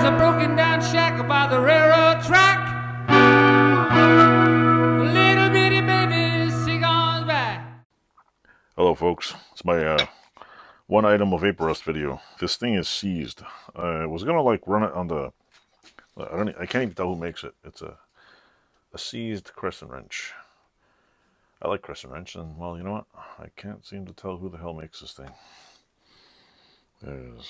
There's a broken down shack by the railroad track. Little bitty baby, sing on back. Hello folks, it's my one item of Evaporust video. This thing is seized. I was gonna like run it on the, I can't even tell who makes it. It's a seized crescent wrench. I like crescent wrench, and well, you know what? I can't seem to tell who the hell makes this thing. There's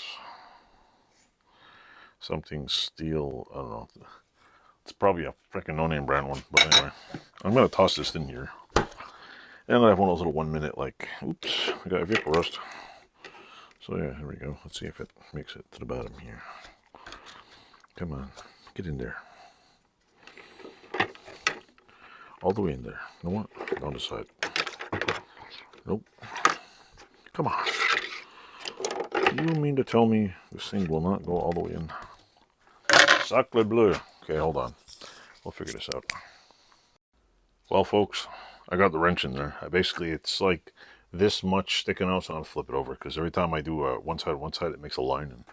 something steel, I don't know. It's probably a freaking no-name brand one, but anyway. I'm gonna toss this in here. And I have one of those little 1 minute, like, oops, I got Evaporust. So yeah, here we go. Let's see if it makes it to the bottom here. Come on, get in there. All the way in there. You know what? Down the side. Nope. Come on. You mean to tell me this thing will not go all the way in? Sacre bleu. Okay, hold on. We'll figure this out. Well, folks, I got the wrench in there. Basically, it's like this much sticking out, so I'll flip it over because every time I do one side, it makes a line and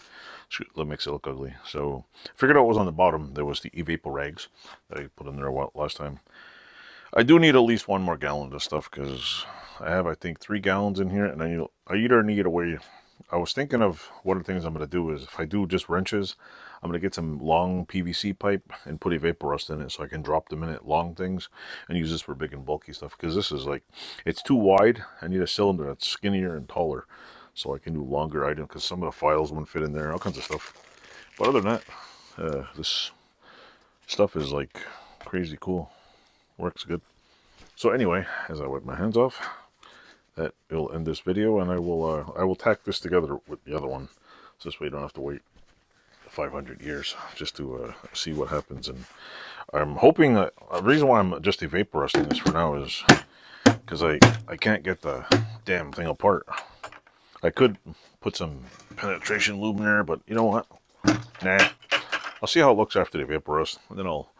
it makes it look ugly. So I figured out what was on the bottom. There was the Evaporags that I put in there last time. I do need at least 1 more gallon of this stuff because I have, I think, 3 gallons in here, and I either need a way. I was thinking of one of the things I'm going to do is if I do just wrenches, I'm going to get some long PVC pipe and put Evaporust in it so I can drop them in it, long things, and use this for big and bulky stuff because this is like, it's too wide. I need a cylinder that's skinnier and taller so I can do longer items because some of the files won't fit in there, all kinds of stuff. But other than that, this stuff is like crazy cool. Works good. So anyway, as I wipe my hands off, that will end this video, and I will tack this together with the other one, so this way you don't have to wait 500 years just to see what happens. And I'm hoping that the reason why I'm just evaporusting this for now is because I can't get the damn thing apart. I could put some penetration lube in there, but you know what? Nah. I'll see how it looks after the Evaporust, and then I'll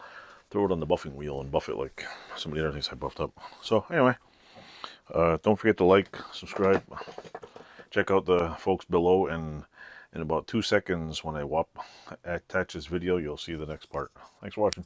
throw it on the buffing wheel and buff it like some of the other things I buffed up. So anyway, don't forget to like, subscribe, check out the folks below, and in about 2 seconds when I attach this video, you'll see the next part. Thanks for watching.